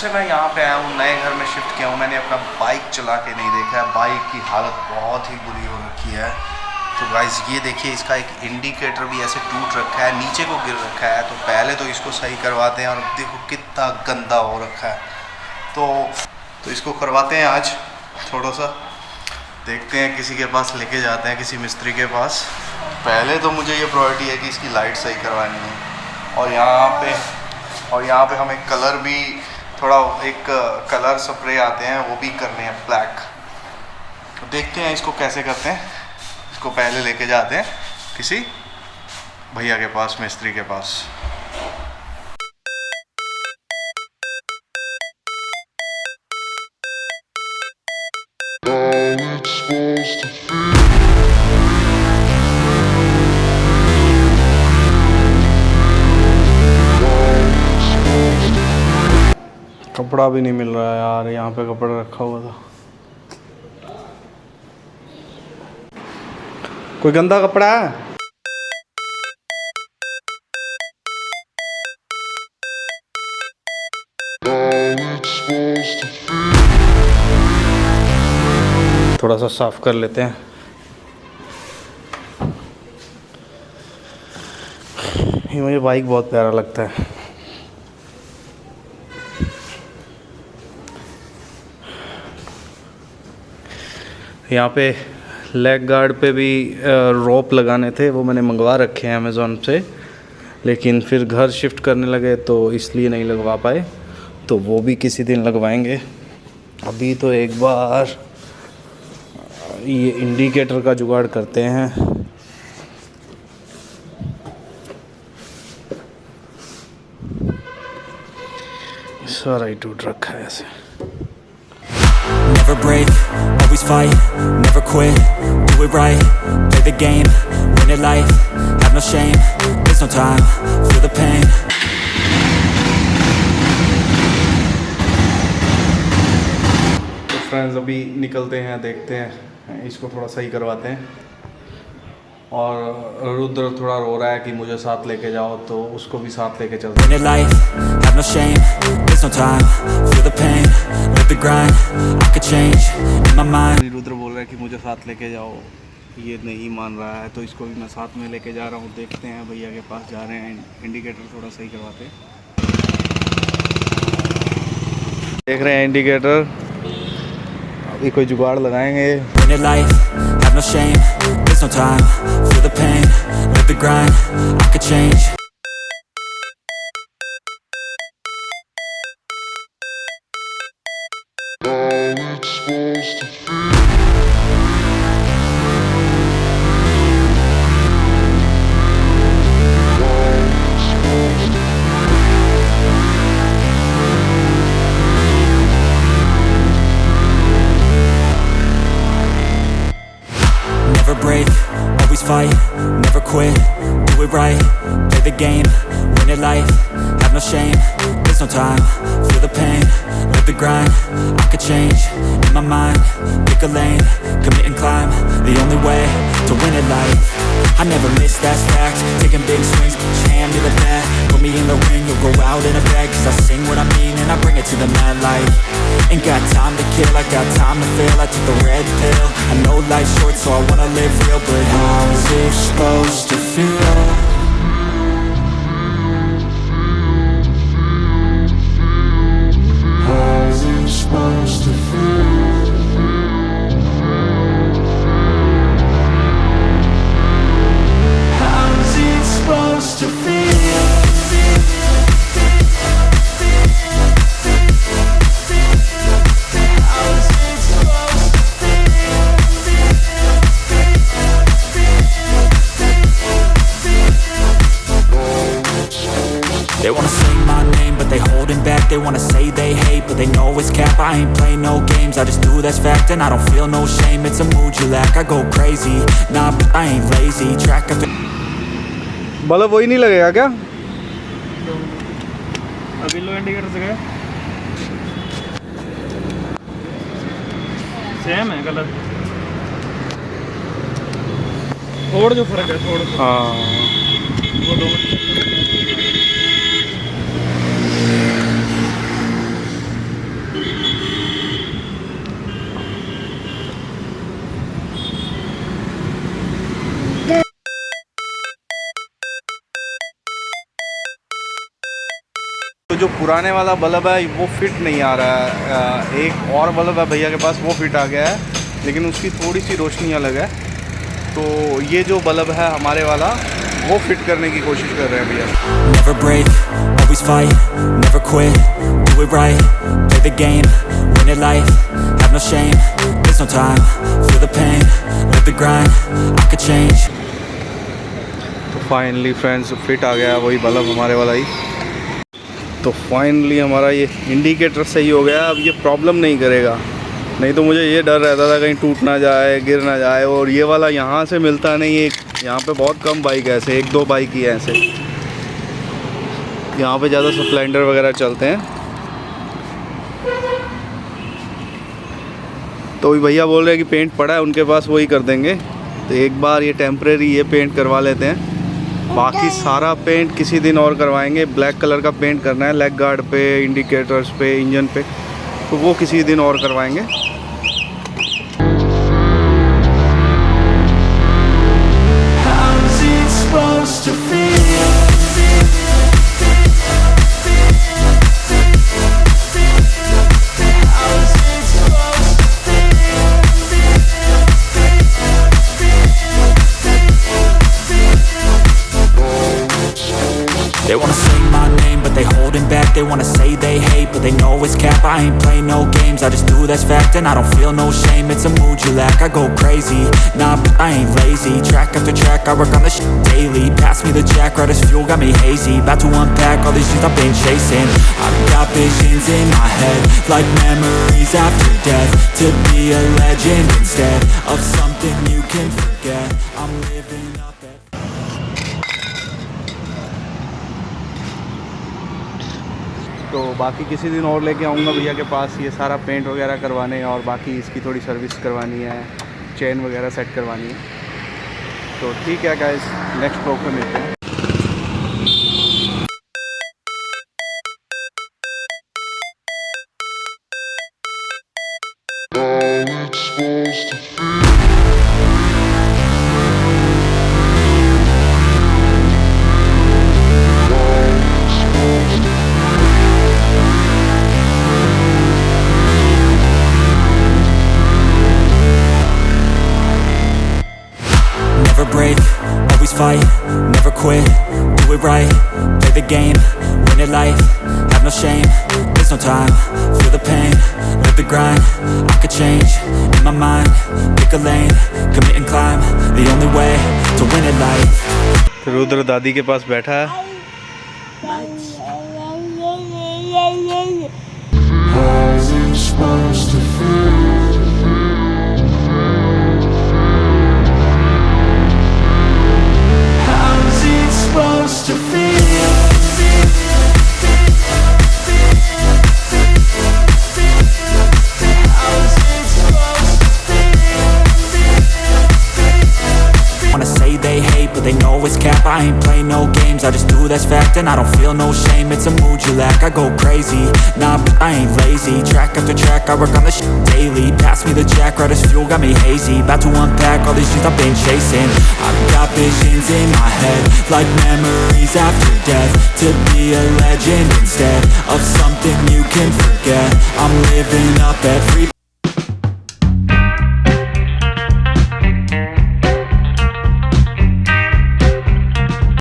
से मैं यहाँ पे आया हूँ, नए घर में शिफ्ट किया हूँ, मैंने अपना बाइक चला के नहीं देखा है। बाइक की हालत बहुत ही बुरी हो रखी है। तो गाइस ये देखिए, इसका एक इंडिकेटर भी ऐसे टूट रखा है, नीचे को गिर रखा है। तो पहले तो इसको सही करवाते हैं। और देखो कितना गंदा हो रखा है। तो इसको करवाते हैं आज। थोड़ा सा देखते हैं, किसी के पास लेके जाते हैं, किसी मिस्त्री के पास। पहले तो मुझे ये प्रायोरिटी है कि इसकी लाइट सही करवानी है। और यहाँ पे हमें कलर भी थोड़ा, एक कलर स्प्रे आते हैं, वो भी करने हैं, ब्लैक। तो देखते हैं इसको कैसे करते हैं। इसको पहले लेके जाते हैं किसी भैया के पास, मिस्त्री के पास। कपड़ा भी नहीं मिल रहा है यार, यहाँ पे कपड़ा रखा हुआ था। कोई गंदा कपड़ा है? थोड़ा सा साफ कर लेते हैं। ये मुझे बाइक बहुत प्यारा लगता है। यहाँ पे लेग गार्ड पे भी रोप लगाने थे, वो मैंने मंगवा रखे हैं अमेज़ॉन से, लेकिन फिर घर शिफ्ट करने लगे तो इसलिए नहीं लगवा पाए। तो वो भी किसी दिन लगवाएंगे। अभी तो एक बार ये इंडिकेटर का जुगाड़ करते हैं। सारा ही टूट रखा है ऐसे। Never break, always fight, never quit, do it right, play the game, win it life, have no shame, there's no time, feel the pain. तो फ्रेंड्स अभी निकलते हैं, देखते हैं, इसको थोड़ा सही करवाते हैं। और रुद्र थोड़ा रो रहा है कि मुझे साथ लेके जाओ, तो उसको भी साथ लेके चलते हैं। Win it life, have no shame, there's no time, feel the pain, live the grind, I could change, in my mind. Rudra बोल रहा है कि मुझे साथ लेके जाओ, ये नहीं मान रहा है, तो इसको भी मैं साथ में लेके जा रहा हूँ। देखते हैं, भैया के पास जा रहे हैं, इंडिकेटर थोड़ा सही करवाते हैं। देख रहे हैं इंडिकेटर, अभी कोई जुगाड़ लगाएंगे। Win it life, have no shame, there's no time, feel the pain, live the grind, I could change. Never break, always fight, never quit, do it right, play the game, win it life, have no shame, there's no time, feel the pain, live the grind, I could change, in my mind, pick a lane, commit and climb, the only way to win it life. I never miss, that's fact, taking big swings, put your hand to the bat, put me in the ring, you'll go out in a bag, cause I sing what I mean and I bring it to the mad light. Ain't got time to kill, I got time to feel, I took the red pill, I know life's short so I wanna live real, but how's it supposed to feel? How's it supposed to feel? How's it supposed to feel? They wanna say my name, but they holding back. They wanna say they hate, but they know it's cap. I ain't play no games, I just do that's fact. And I don't feel no shame, it's a mood you lack. I go crazy, nah, but I ain't lazy. Track of it. Bulb वही नहीं लगेगा क्या? अभी लो indicator से गए same है, गलत थोड़ा जो फर्क है थोड़ा। हाँ वो 2 मिनट तो जो पुराने वाला बल्ब है वो फिट नहीं आ रहा है। एक और बल्ब है भैया के पास, वो फिट आ गया है, लेकिन उसकी थोड़ी सी रोशनी अलग है। तो ये जो बल्ब है हमारे वाला, वो फिट करने की कोशिश कर रहे हैं भैया। Never break, always fight, never quit, do it right, play the game, win it life, have no shame, there's no time, feel the pain, live the grind, I could change. तो finally friends fit आ गया वही bulb हमारे वाला ही। तो finally हमारा ये indicator सही हो गया। अब ये प्रॉब्लम नहीं करेगा, नहीं तो मुझे ये डर रहता था कहीं टूट ना जाए, गिर ना जाए। और ये वाला यहाँ से मिलता नहीं, एक यहाँ पे बहुत कम बाइक है ऐसे, 1-2 बाइक ही है ऐसे। यहाँ पे ज़्यादा स्प्लेंडर वगैरह चलते हैं। तो भैया बोल रहे हैं कि पेंट पड़ा है उनके पास, वही कर देंगे। तो एक बार ये टेम्परेरी ये पेंट करवा लेते हैं, बाकी सारा पेंट किसी दिन और करवाएंगे। ब्लैक कलर का पेंट करना है लेग गार्ड पे, इंडिकेटर्स पे, इंजन पे, तो वो किसी दिन और करवाएंगे। They wanna say my name, but they holding back. They wanna say they hate, but they know it's cap. I ain't play no games, I just do that's fact. And I don't feel no shame, it's a mood you lack. I go crazy, nah, but I ain't lazy. Track after track, I work on this shit daily. Pass me the jack, right as fuel, got me hazy. About to unpack all these shit I've been chasing. I've got visions in my head, like memories after death. To be a legend instead of something you can forget. I'm living up at तो बाकी किसी दिन और लेके आऊँगा भैया के पास, ये सारा पेंट वगैरह करवाने, और बाकी इसकी थोड़ी सर्विस करवानी है, चेन वगैरह सेट करवानी है। तो ठीक है गाइस, नेक्स्ट ब्लॉग में मिलते हैं। Never break, always fight, never quit, do it right, play the game, win it life, have no shame, there's no time, feel the pain, live the grind, I could change, in my mind, pick a lane, commit and climb, the only way to win it life. तो रुद्र दादी के पास बैठा है। But they know it's cap. I ain't play no games, I just do that's fact. And I don't feel no shame, it's a mood you lack. I go crazy, nah, but I ain't lazy. Track after track, I work on this shit daily. Pass me the jack, right as fuel, got me hazy. About to unpack all these shit I've been chasing. I've got visions in my head, like memories after death. To be a legend instead of something you can forget. I'm living up every